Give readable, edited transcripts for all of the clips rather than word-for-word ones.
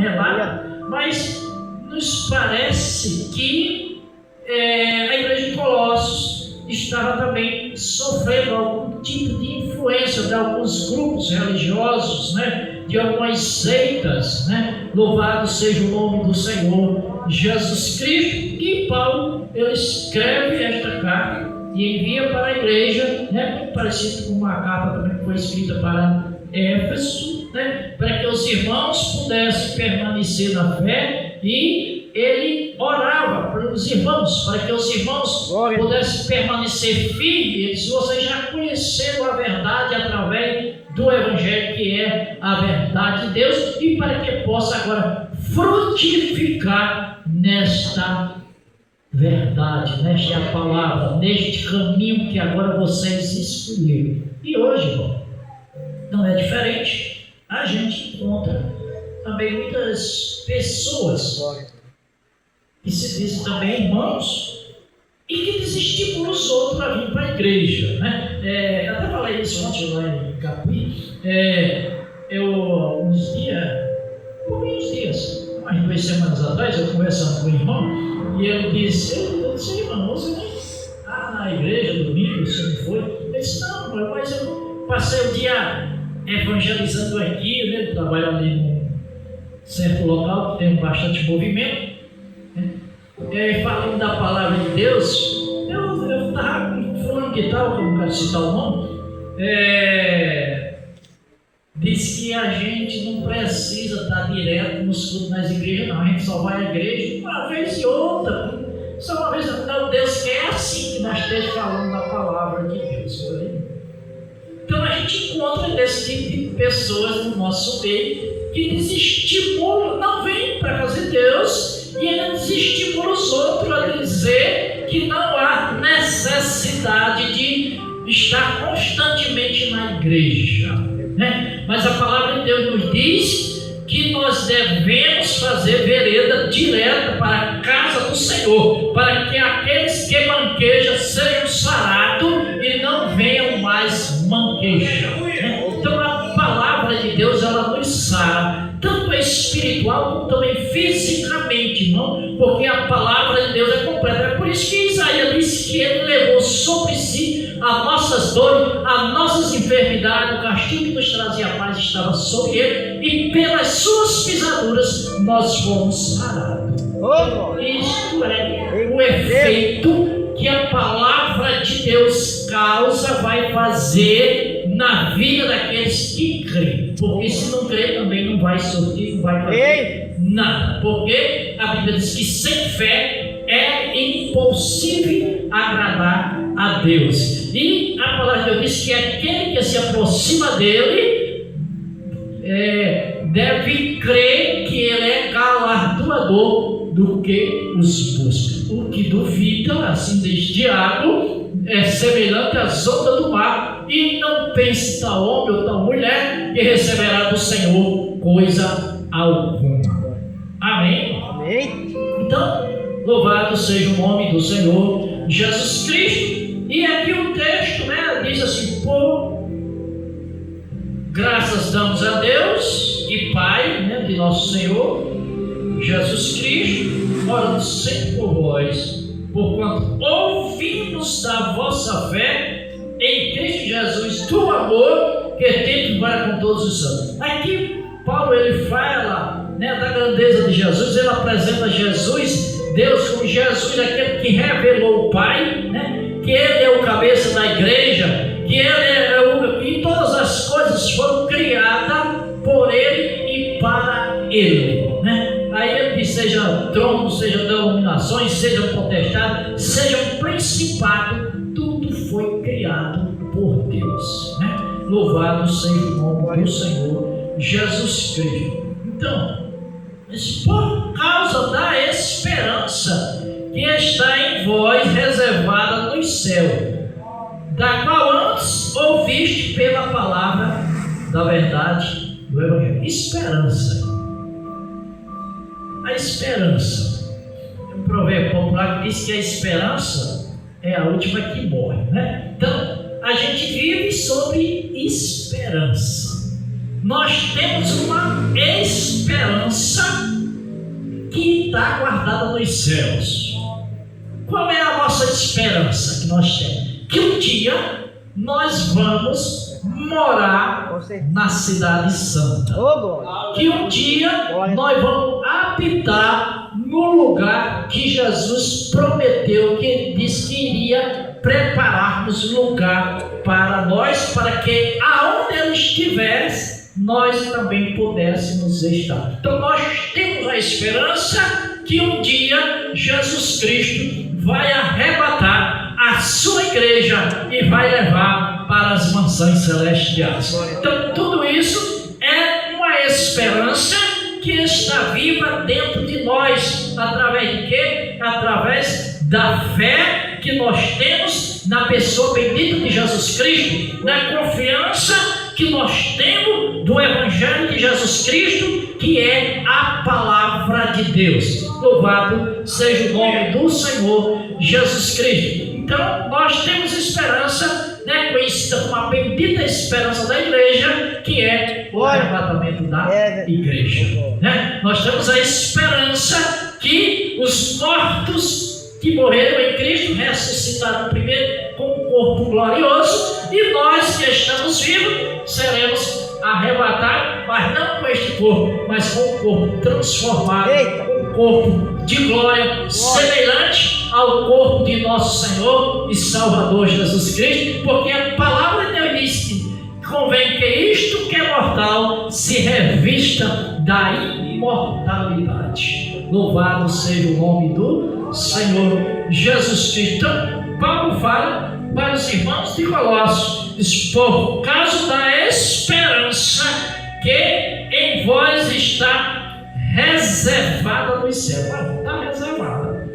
relata, mas nos parece que a igreja de Colossos estava também sofrendo algum tipo de influência de alguns grupos religiosos, né, de algumas seitas, né? Louvado seja o nome do Senhor Jesus Cristo. E Paulo, ele escreve esta carta e envia para a igreja, né, muito parecido com uma carta também que foi escrita para Éfeso, né, para que os irmãos pudessem permanecer na fé, e ele orava para os irmãos, para que os irmãos pudessem permanecer firmes. Vocês já conheceram a verdade através do Evangelho, que é a verdade de Deus, e para que possa agora frutificar nesta verdade, nesta palavra, neste caminho que agora vocês escolheram. E hoje, irmão, não é diferente. A gente encontra também muitas pessoas que se dizem também irmãos e que desestimulam os outros a vir para a igreja, né? Eu até falei isso ontem lá em Capuí. Uns dias, umas 2 semanas atrás, eu conversando com o irmão, e ele disse: eu disse, irmão, você nem está na igreja domingo, você não foi? Ele disse: não, mas eu passei o dia evangelizando aqui, né? Eu trabalho ali num certo local que tem bastante movimento, né? Falando da palavra de Deus. Eu estava falando que tal, que eu não quero citar o nome, diz que a gente não precisa estar direto nos cultos nas igrejas, não. A gente só vai à igreja uma vez e outra, só uma vez. Não, Deus quer assim que nós estejamos falando da palavra de Deus. Então a gente encontra desse tipo de pessoas no nosso meio que desestimulam, não vem para a casa de Deus, e ainda desestimula os outros a dizer que não há necessidade de estar constantemente na igreja, né? Mas a palavra de Deus nos diz que nós devemos fazer vereda direta para a casa do Senhor, para que aqueles que manquejam sejam sarados e não venham mais manquejar, né? Então a palavra de Deus, ela nos sara, tanto espiritual como também fisicamente, irmão, porque a palavra de Deus é completa. É por isso que Isaías disse que ele levou sobre si as nossas dores, as nossas enfermidades, o castigo que nos trazia a paz estava sobre ele, e pelas suas pisaduras nós fomos sarados. Isto é o efeito que a palavra de Deus causa, vai fazer na vida daqueles que creem. Porque se não crer também não vai sortir, não vai fazer nada. Porque a Bíblia diz que sem fé é impossível agradar a Deus. E a palavra de Deus diz que aquele que se aproxima dele deve crer que ele é galardoador do que os busca. O que duvida, assim diz Tiago, é semelhante às ondas do mar, e não pense tal homem ou tal mulher que receberá do Senhor coisa alguma. Amém? Amém. Então, louvado seja o nome do Senhor Jesus Cristo. E aqui o texto, né, diz assim: por graças damos a Deus e Pai, né, de nosso Senhor Jesus Cristo, orando sempre por vós, porquanto ouvimos da vossa fé em Cristo Jesus, do amor que tendes para com todos os santos. Aqui Paulo, ele fala, né, da grandeza de Jesus. Ele apresenta Jesus, Deus, como Jesus, aquele que revelou o Pai, né, que ele é o cabeça da igreja, que ele e todas as coisas foram criadas por ele e para ele, né? Aí ele diz: seja trono, seja denominações, seja potestade, seja um principado, tudo foi criado por Deus, né? Louvado seja o nome do Senhor Jesus Cristo. Então, por causa da esperança que está em vós, reservada no céu, da qual antes ouviste pela palavra da verdade do Evangelho. Esperança. A esperança. Tem um provérbio popular que diz que a esperança é a última que morre, né? Então, a gente vive sobre esperança. Nós temos uma esperança esperança que está guardada nos céus. Qual é a nossa esperança que nós temos? Que um dia nós vamos morar na cidade santa. Que um dia nós vamos habitar no lugar que Jesus prometeu, que Ele disse que iria preparar-nos lugar para nós, para que aonde Ele estivesse, nós também pudéssemos estar. Então nós temos a esperança que um dia Jesus Cristo vai arrebatar a sua igreja e vai levar para as mansões celestiais. Então tudo isso é uma esperança que está viva dentro de nós. Através de quê? Através da fé que nós temos na pessoa bendita de Jesus Cristo, na confiança que nós temos do Evangelho de Jesus Cristo, que é a palavra de Deus. Louvado seja o nome do Senhor Jesus Cristo. Então nós temos esperança, conhecida como a bendita esperança da igreja, que é o arrebatamento da igreja. Nós temos a esperança que os mortos que morreram em Cristo ressuscitarão primeiro com um corpo glorioso, e nós que estamos vivos seremos arrebatados, mas não com este corpo, mas com um corpo transformado, um corpo de glória, semelhante ao corpo de nosso Senhor e Salvador Jesus Cristo, porque a palavra de Deus diz que convém que isto que é mortal se revista da imortalidade. Louvado seja o nome do Senhor Jesus Cristo. Então, Paulo fala para os irmãos de Colossos, diz: por causa da esperança que em vós está reservada nos céus. Está reservada.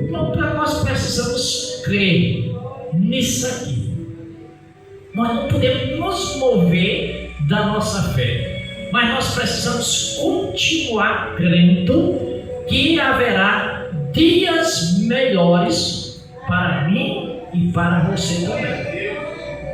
Então, nós precisamos crer nisso aqui. Nós não podemos nos mover da nossa fé, mas nós precisamos continuar crendo que haverá dias melhores para mim e para você também.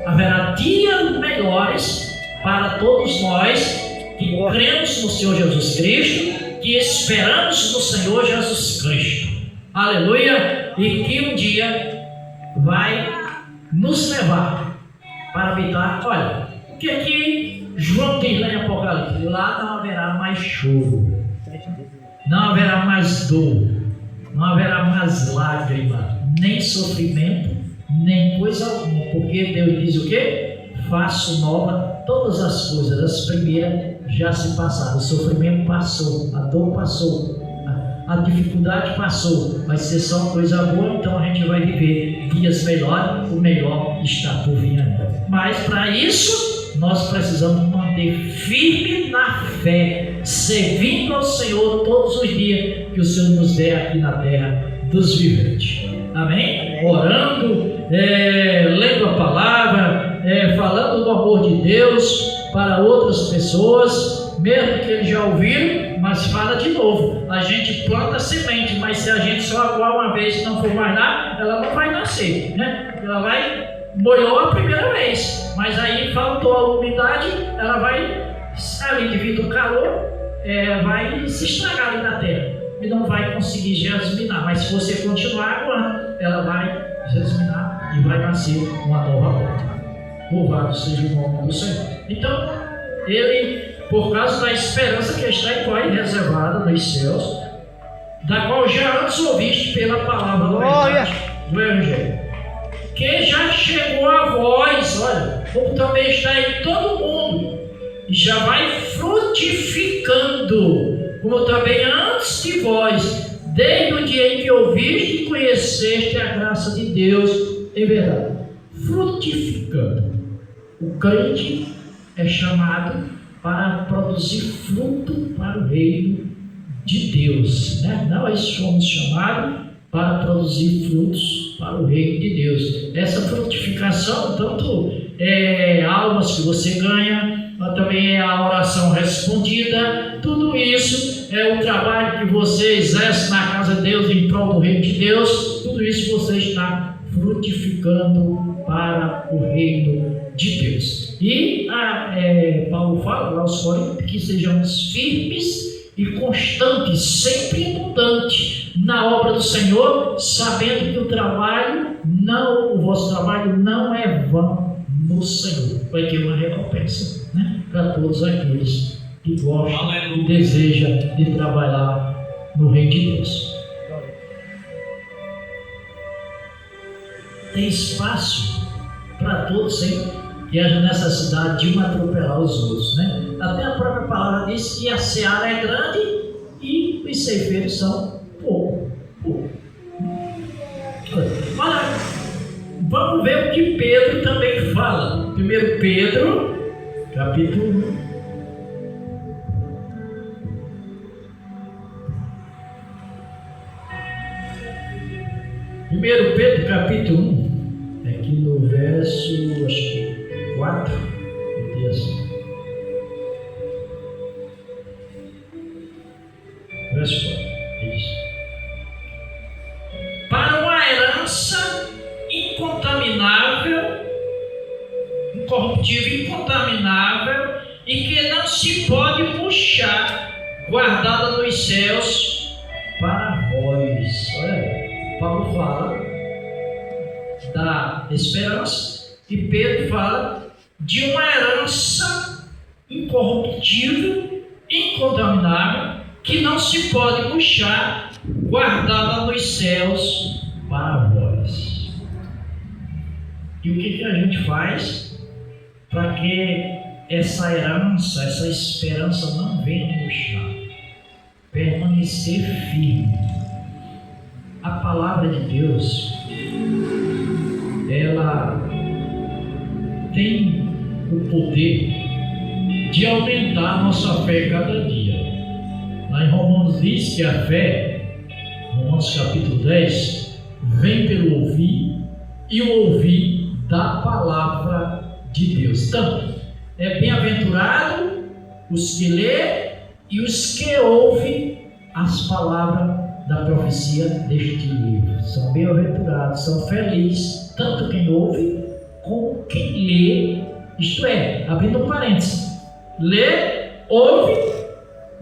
Haverá dias melhores para todos nós que cremos no Senhor Jesus Cristo, que esperamos no Senhor Jesus Cristo. Aleluia! E que um dia vai nos levar para habitar. Olha, o que aqui João diz lá em Apocalipse? Lá não haverá mais choro, não haverá mais dor, não haverá mais lágrima, nem sofrimento, nem coisa alguma, porque Deus diz o quê? Faço nova todas as coisas, as primeiras já se passaram. O sofrimento passou, a dor passou, a dificuldade passou, vai ser só coisa boa. Então a gente vai viver dias melhores, o melhor está por vir ainda. Mas para isso nós precisamos manter firme na fé, servindo ao Senhor todos os dias que o Senhor nos der aqui na terra dos viventes. Amém? Orando, lendo a palavra, falando do amor de Deus para outras pessoas, mesmo que eles já ouviram, mas fala de novo. A gente planta semente, mas se a gente só aguar uma vez e não for mais nada, ela não vai nascer, Ela vai, molhou a primeira vez, mas aí faltou a umidade, ela vai, ali devido ao calor, vai se estragar ali na terra e não vai conseguir germinar. Mas se você continuar aguando, ela vai germinar e vai nascer uma nova planta. Louvado seja o nome do Senhor. Então, ele, por causa da esperança que está em vós reservada nos céus, da qual já antes ouviste pela palavra do Evangelho, que já chegou a vós, olha, como também está em todo mundo, e já vai frutificando, como também antes de vós, desde o dia em que ouviste e conheceste a graça de Deus em verdade. Frutificando. O crente é chamado para produzir fruto para o reino de Deus, Nós somos chamados para produzir frutos para o reino de Deus. Essa frutificação, tanto almas que você ganha, mas também é a oração respondida. Tudo isso é o trabalho que você exerce na casa de Deus em prol do reino de Deus. Tudo isso você está frutificando para o reino de Deus. E Paulo fala lá aos Coríntios que sejamos firmes e constantes, sempre abundantes na obra do Senhor, sabendo que o vosso trabalho não é vão no Senhor. Vai ter uma recompensa, né, para todos aqueles que gostam e desejam de trabalhar no reino de Deus. Tem espaço para todos, sem que haja necessidade de um atropelar os outros, né? Até a própria palavra diz que a seara é grande e os ceifeiros são pouco. Olha, vamos ver o que Pedro também fala. 1 Pedro, capítulo 1. 1 Pedro, capítulo 1, aqui no verso, acho que 4, assim. Verso 4, diz: para uma herança incontaminável, incorruptível, incontaminável, e que não se pode puxar, guardada nos céus para vós. Olha aí. Paulo fala da esperança e Pedro fala de uma herança incorruptível, incontaminável, que não se pode puxar, guardada nos céus para vós. E o que a gente faz para que essa herança, essa esperança não venha murchar? Permanecer firme. A palavra de Deus, ela tem o poder de aumentar a nossa fé cada dia. Lá em Romanos diz que a fé, Romanos capítulo 10, vem pelo ouvir e o ouvir da palavra de Deus. Então, é bem-aventurado os que lê e os que ouvem as palavras da profecia deste livro. São bem-aventurados, são felizes, tanto quem ouve como quem lê, isto é, abrindo um parênteses, lê, ouve,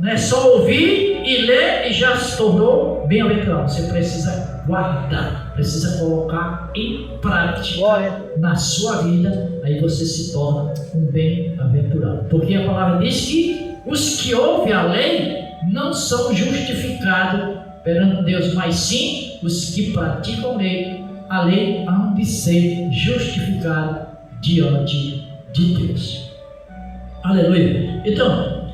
não é só ouvir e ler e já se tornou bem-aventurado. Você precisa guardar, precisa colocar em prática na sua vida, aí você se torna um bem-aventurado. Porque a palavra diz que os que ouvem a lei não são justificados perante Deus, mas sim os que praticam a lei hão de ser justificados diante de Deus. Aleluia. Então,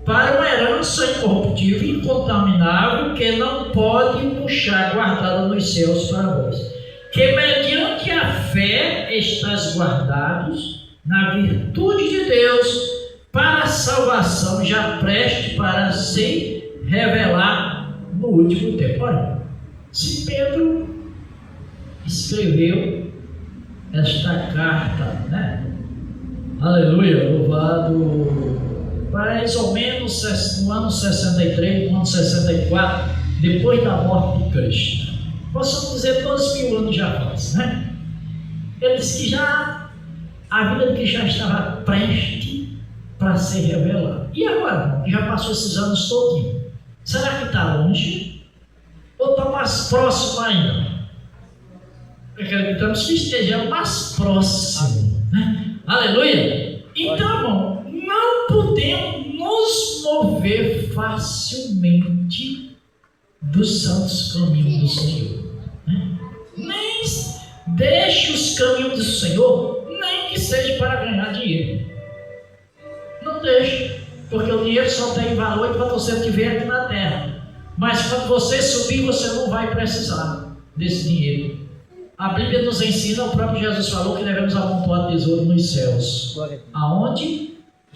para uma herança incorruptível, incontaminável, que não pode puxar, guardada nos céus para vós, que mediante a fé estáis guardados na virtude de Deus, para a salvação já preste para se revelar no último tempo. Olha, se Pedro escreveu esta carta, né? Aleluia, louvado, mais ou menos no ano 63, no ano 64, depois da morte de Cristo. Posso dizer 12.000 anos já faz, né? Ele disse que já a vida de Cristo já estava prestes para ser revelada. E agora, já passou esses anos todinhos, será que está longe? Ou está mais próximo ainda? Acreditamos que esteja mais próximo, né? Aleluia! Então, irmão, não podemos nos mover facilmente dos santos caminhos do Senhor, né? Nem deixe os caminhos do Senhor, nem que seja para ganhar dinheiro. Não deixe, porque o dinheiro só tem valor enquanto você estiver aqui na terra. Mas quando você subir, você não vai precisar desse dinheiro. A Bíblia nos ensina, o próprio Jesus falou que devemos amontoar tesouro nos céus, aonde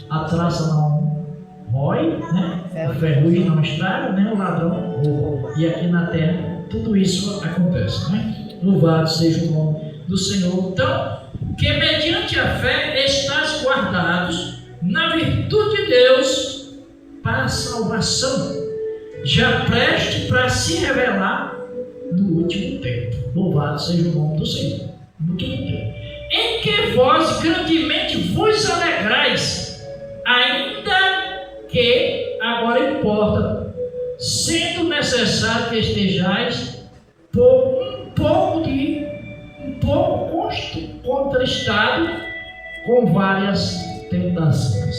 a traça não rói, né? A ferrugem não estraga, nem o ladrão rouba. E aqui na terra tudo isso acontece, né? Louvado seja o nome do Senhor. Então, que mediante a fé estáis guardados na virtude de Deus para a salvação, já preste para se revelar no último tempo. Louvado seja o nome do Senhor. No último tempo. em que vós grandemente vos alegrais, ainda que agora importa, sendo necessário que estejais por um pouco contristado com várias tentações.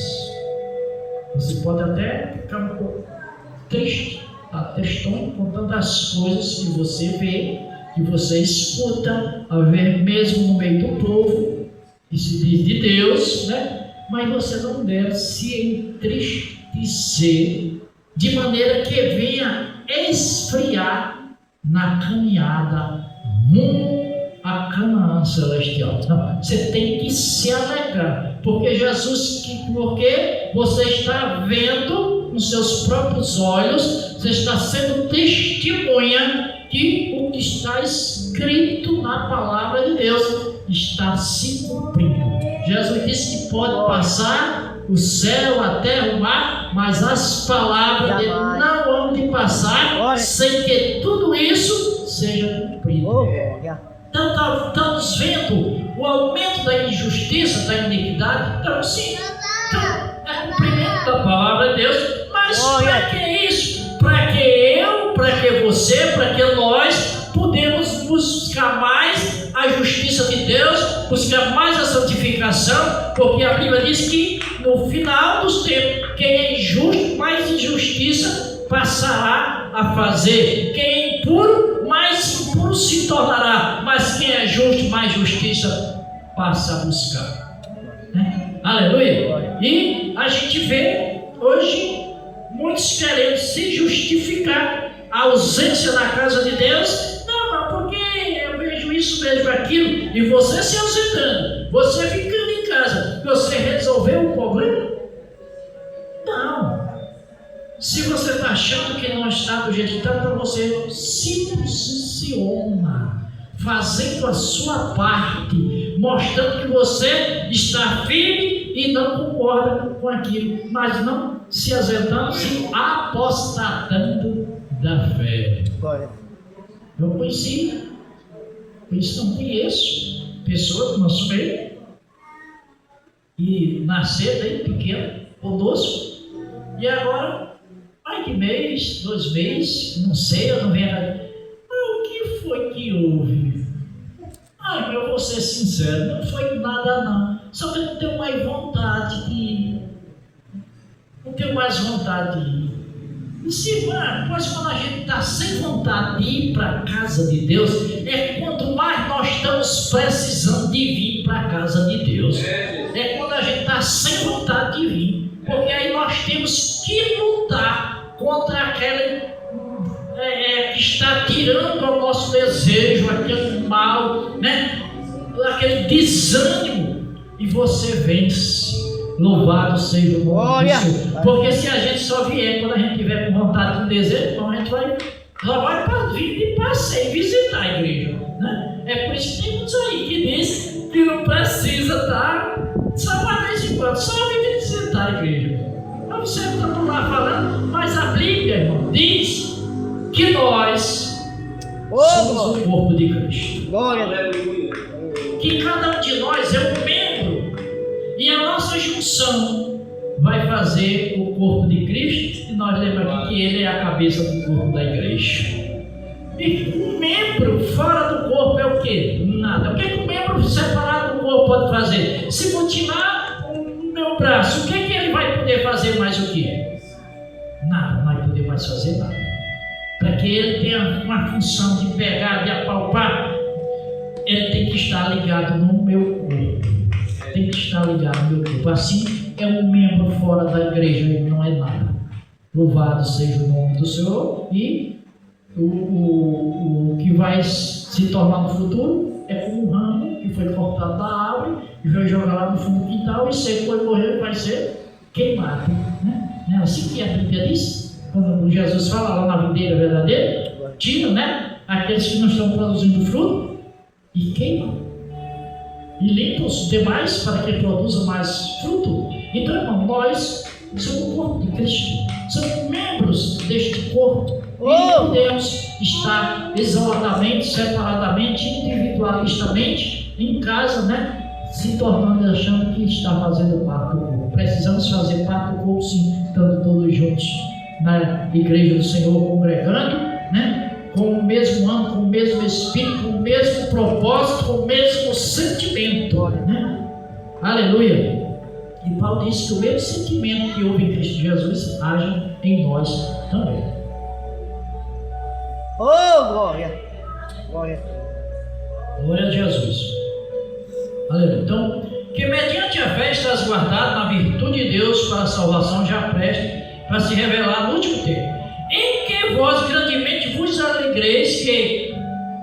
Você pode até ficar um pouco triste, tristão com tantas coisas que você vê, que você escuta, a ver mesmo no meio do povo, que se diz de Deus, né? Mas você não deve se entristecer de maneira que venha esfriar na caminhada rumo à Canaã celestial. Não, você tem que se alegrar, porque porque você está vendo com seus próprios olhos, você está sendo testemunha que o que está escrito na palavra de Deus está se cumprindo. Jesus disse que pode passar o céu, a terra, o mar, mas as palavras dele não vão de passar sem que tudo isso seja cumprido. Então estamos vendo o aumento da injustiça, da iniquidade. Então sim, é cumprimento da palavra de Deus. Mas para que isso? Para que eu, para que você, para que nós podemos buscar mais a justiça de Deus, buscar mais a santificação, porque a Bíblia diz que no final dos tempos, quem é injusto, mais injustiça passará a fazer. Quem é impuro, mais impuro se tornará. Mas quem é justo, mais justiça passa a buscar. Né? Aleluia! E a gente vê hoje muitos querendo se justificar a ausência da casa de Deus. Não, mas porque eu vejo isso, vejo aquilo, e você se ausentando, você ficando em casa, você resolveu o problema? Não. Se você está achando que não está do jeito que está, então você se posiciona, fazendo a sua parte, mostrando que você está firme e não concorda com aquilo, mas não se ausentando, se apostatando da fé. Eu conheci, não conheço pessoas do nosso meio e nascer bem pequeno conosco, e agora, mais de mês, 2 meses, não sei, eu não vejo. O que foi que houve? Eu vou ser sincero, não foi nada não, só que eu não tenho mais vontade de ir. Não tenho mais vontade de ir. E se, mas quando a gente está sem vontade de ir para a casa de Deus, é quanto mais nós estamos precisando de vir para a casa de Deus. É quando a gente está sem vontade de vir, porque aí nós temos que lutar contra aquele que está tirando o nosso desejo, aquele mal, né? Aquele desânimo, e você vence. Louvado seja o nome do Senhor. Porque se a gente só vier quando a gente tiver com vontade, com desejo, então a gente só vai para vir de passeio, visitar a igreja, né? É por isso que tem muitos aí que dizem que não precisa estar só uma vez em quando, só vir visitar a igreja. Então você está por lá falando, mas a Bíblia, irmão, diz que nós somos o corpo de Cristo. Que cada um de nós é um membro, e a nossa junção vai fazer o corpo de Cristo, e nós lembramos aqui que ele é a cabeça do corpo da igreja. E um membro fora do corpo é o quê? Nada. O que um membro separado do corpo pode fazer? Se mutilar o meu braço, o que ele vai poder fazer mais o quê? Nada, não vai poder mais fazer nada. Para que ele tenha uma função de pegar, de apalpar, ele tem que estar ligado no meu corpo. Tem que estar ligado no meu corpo. Assim, é um membro fora da igreja, ele não é nada. Louvado seja o nome do Senhor. E o que vai se tornar no futuro é como um ramo que foi cortado da árvore e vai jogar lá no fundo do quintal, e secou e morreu, vai ser queimado. Né? Não é assim que a Bíblia diz? Quando Jesus fala lá na videira verdadeira, tira, né, aqueles que não estão produzindo fruto e queimam. E limpa os demais para que produza mais fruto. Então, irmão, nós somos o corpo de Cristo, somos membros deste corpo, e não podemos estar isoladamente, separadamente, individualistamente em casa, né? se tornando, achando que está fazendo parte do corpo. Precisamos fazer parte do corpo, sim, estando todos juntos na igreja do Senhor, congregando, né? Com o mesmo ânimo, com o mesmo espírito, com o mesmo propósito, com o mesmo sentimento, né? Aleluia! E Paulo disse que o mesmo sentimento que houve em Cristo Jesus age em nós também. Oh, glória! Glória! Glória a Jesus. Aleluia. Então, que mediante a fé estás guardado na virtude de Deus para a salvação já preste para se revelar no último tempo. Em que vós grandemente vos alegreis, que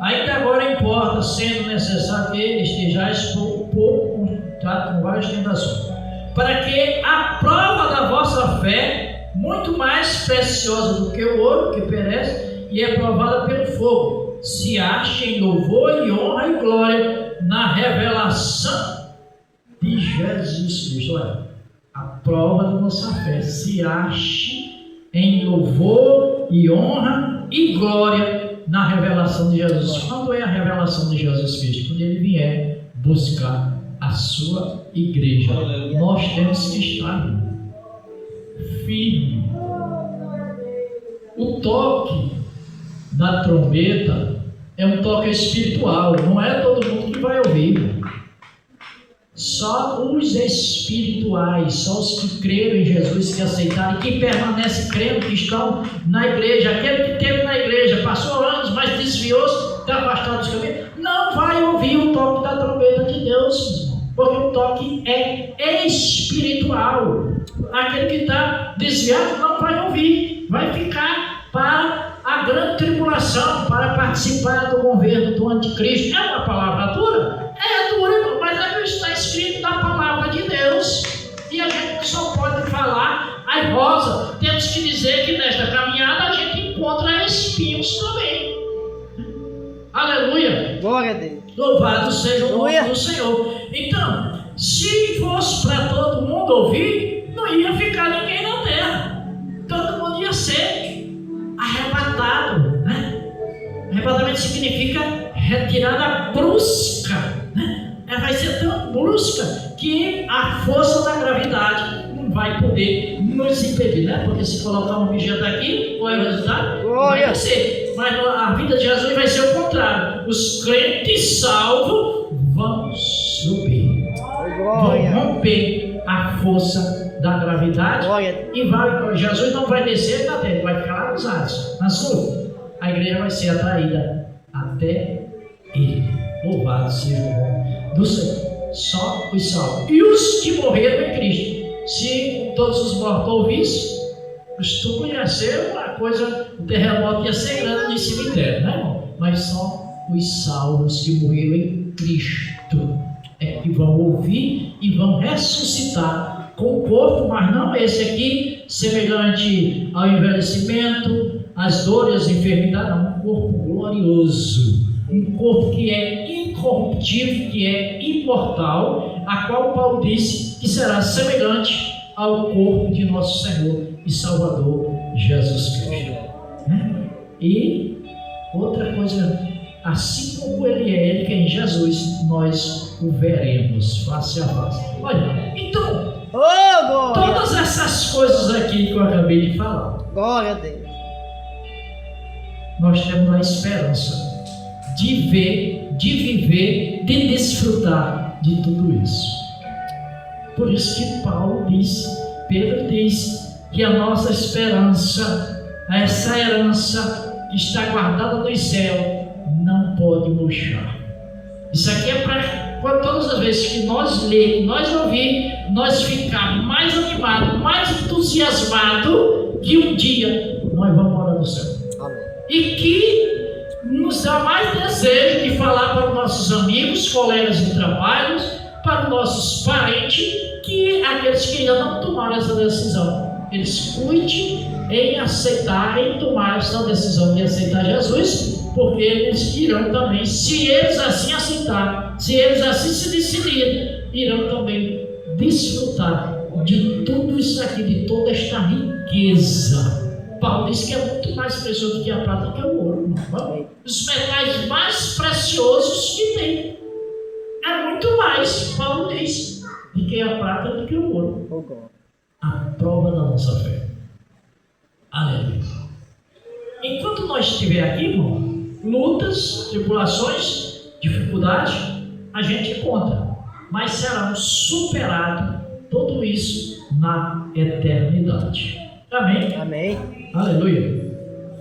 ainda agora importa, sendo necessário que estejais pouco com várias tentações, para que a prova da vossa fé, muito mais preciosa do que o ouro que perece e é provada pelo fogo, se ache em louvor e honra e glória na revelação de Jesus Cristo. Olha, a prova da nossa fé se ache em louvor e honra e glória na revelação de Jesus. Quando é a revelação de Jesus Cristo? Quando Ele vier buscar a sua igreja. Nós temos que estar firme. O toque da trombeta é um toque espiritual, não é todo mundo que vai ouvir. Só os espirituais, só os que creram em Jesus, que aceitaram, que permanecem crendo, que estão na igreja. Aquele que esteve na igreja, passou anos, mas desviou-se, está afastado dos caminhos, não vai ouvir o toque da trombeta de Deus, porque o toque é espiritual. Aquele que está desviado não vai ouvir, vai ficar para a grande tribulação, para participar do governo do anticristo. É uma palavra dura? É dura, mas é que está escrito na palavra de Deus, e a gente só pode falar a rosa. Temos que dizer que nesta caminhada a gente encontra espinhos também. Aleluia! Glória a Deus! Louvado seja o nome do Senhor. Então, se fosse para todo mundo ouvir, não ia ficar ninguém na terra. Todo mundo ia ser arrebatado, né? Arrebatamento significa retirada brusca, né? Vai ser tão brusca que a força da gravidade não vai poder nos impedir, né? Porque se colocar um objeto aqui, qual é o resultado? Glória! Vai ser. Mas a vida de Jesus vai ser o contrário. Os crentes salvos vão subir, Glória! vão romper a força da gravidade. Glória! E Jesus não vai descer na terra, vai ficar lá nos ares, nas nuvens. A igreja vai ser atraída até Ele. Louvado seja o nome do Senhor. Só os salvos. E os que morreram em Cristo. Se todos os mortos ouvissem, os túmulos ia ser uma coisa, o terremoto ia ser grande no cemitério, né, irmão? Mas só os salvos que morreram em Cristo é que vão ouvir e vão ressuscitar com o corpo, mas não esse aqui, semelhante ao envelhecimento, às dores, às enfermidades, não, um corpo glorioso, um corpo que é incorruptível, que é imortal, a qual Paulo disse que será semelhante ao corpo de nosso Senhor e Salvador Jesus Cristo. E outra coisa, assim como Ele que é em Jesus, nós o veremos face a face. Olha, então, todas essas coisas aqui que eu acabei de falar, Glória a Deus! nós temos a esperança de ver, de viver, de desfrutar de tudo isso. Por isso que Paulo diz, Pedro diz, que a nossa esperança, essa herança que está guardada no céu, não pode murchar. Isso aqui é para todas as vezes que nós lermos, nós ouvir, nós ficar mais animados, mais entusiasmados, que um dia nós vamos morar no céu. Amém. E que nos dá mais desejo de falar para os nossos amigos, colegas de trabalho, para os nossos parentes, que aqueles que ainda não tomaram essa decisão, eles cuidem em aceitar, em tomar essa decisão de aceitar Jesus, porque eles irão também, se eles assim aceitarem, se eles assim se decidirem, irão também desfrutar de tudo isso aqui, de toda esta riqueza. Paulo diz que é muito mais precioso do que a prata, que é o ouro. Os metais mais preciosos que tem é muito mais, Paulo diz, do que a prata do que o ouro. Oh, glória. A prova da nossa fé. Aleluia. Enquanto nós estiver aqui, irmão, lutas, tribulações, dificuldades, a gente encontra, mas será superado tudo isso na eternidade. Amém? Amém. Aleluia.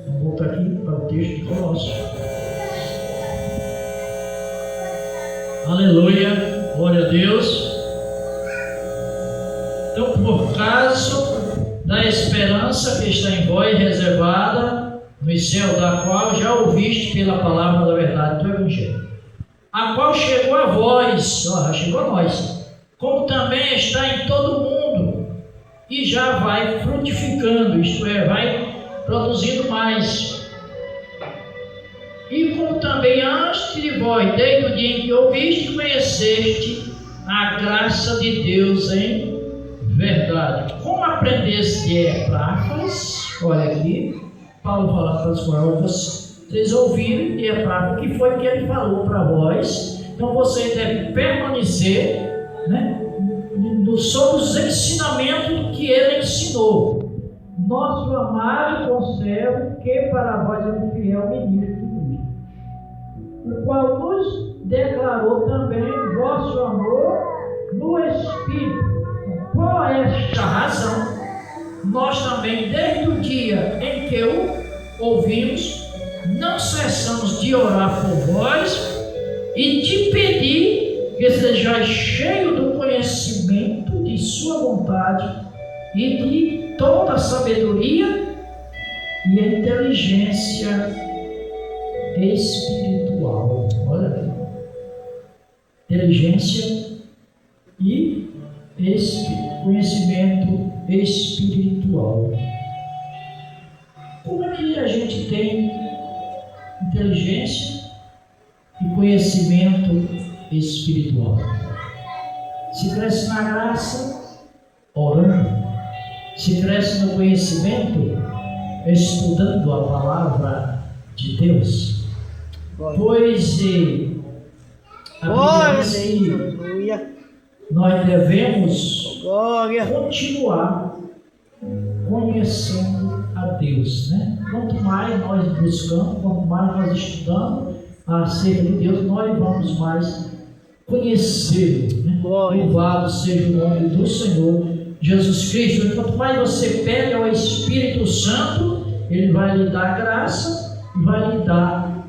Vamos voltar aqui para o texto de Colossos. Aleluia. Glória a Deus. Então, por causa da esperança que está em vós, reservada no céu, da qual já ouviste pela palavra da verdade do Evangelho, a qual chegou a vós, já chegou a nós, como também está em todo mundo, e já vai frutificando, isto é, vai produzindo mais. E como também antes de vós, desde o dia em que ouviste e conheceste a graça de Deus em verdade. Como aprendeste de Epáfras, olha aqui, Paulo falando para os Coríntios, vocês ouviram de Epáfras o que foi que ele falou para vós, então vocês devem permanecer, né, sobre os ensinamentos que ele ensinou. Nosso amado conservo, que para vós é um fiel ministro de Cristo, o qual nos declarou também vosso amor no Espírito. Por esta razão, nós também, desde o dia em que o ouvimos, não cessamos de orar por vós e de pedir que sejais cheio do conhecimento de sua vontade e de toda a sabedoria e a inteligência espiritual. Olha aqui. Inteligência e conhecimento espiritual. Como é que a gente tem inteligência e conhecimento espiritual? Se cresce na graça, orando. Se cresce no conhecimento, estudando a palavra de Deus. Pois a Bíblia diz que nós devemos continuar conhecendo a Deus, né? Quanto mais nós buscamos, quanto mais nós estudamos acerca de Deus, nós vamos mais conhecê-lo, né? Louvado seja o nome do Senhor Jesus Cristo. E quanto mais você pede ao Espírito Santo, ele vai lhe dar graça e vai lhe dar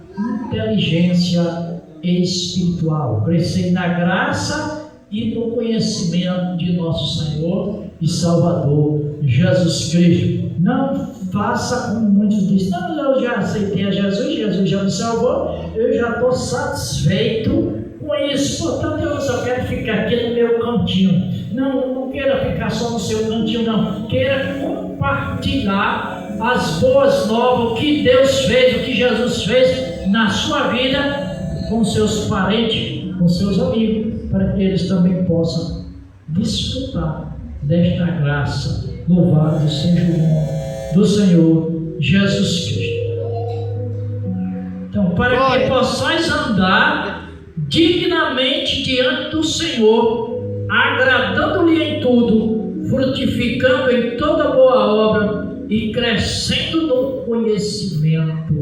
inteligência espiritual. Crescer na graça e no conhecimento de nosso Senhor e Salvador Jesus Cristo. Não faça como muitos dizem: não, eu já aceitei a Jesus, Jesus já me salvou, eu já estou satisfeito com isso, portanto eu só quero ficar aqui no meu cantinho. Não queira ficar só no seu cantinho, não. Queira compartilhar as boas novas, o que Deus fez, o que Jesus fez na sua vida, com seus parentes, com seus amigos, para que eles também possam desfrutar desta graça. Louvado seja o nome do Senhor Jesus Cristo. Então, para que possais andar dignamente diante do Senhor, agradando-lhe em tudo, frutificando em toda boa obra e crescendo no conhecimento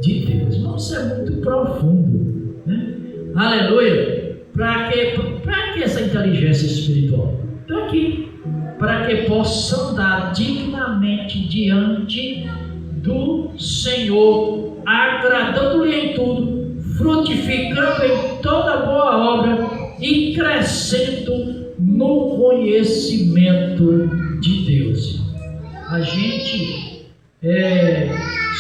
de Deus. Isso é muito profundo, né? Aleluia! Para que essa inteligência espiritual? Está aqui, para que possa andar dignamente diante do Senhor, agradando-lhe em tudo, frutificando em toda boa obra e crescendo no conhecimento de Deus. A gente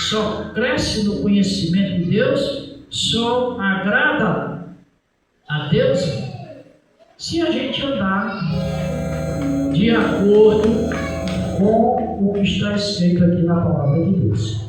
só cresce no conhecimento de Deus, só agrada a Deus se a gente andar de acordo com o que está escrito aqui na palavra de Deus.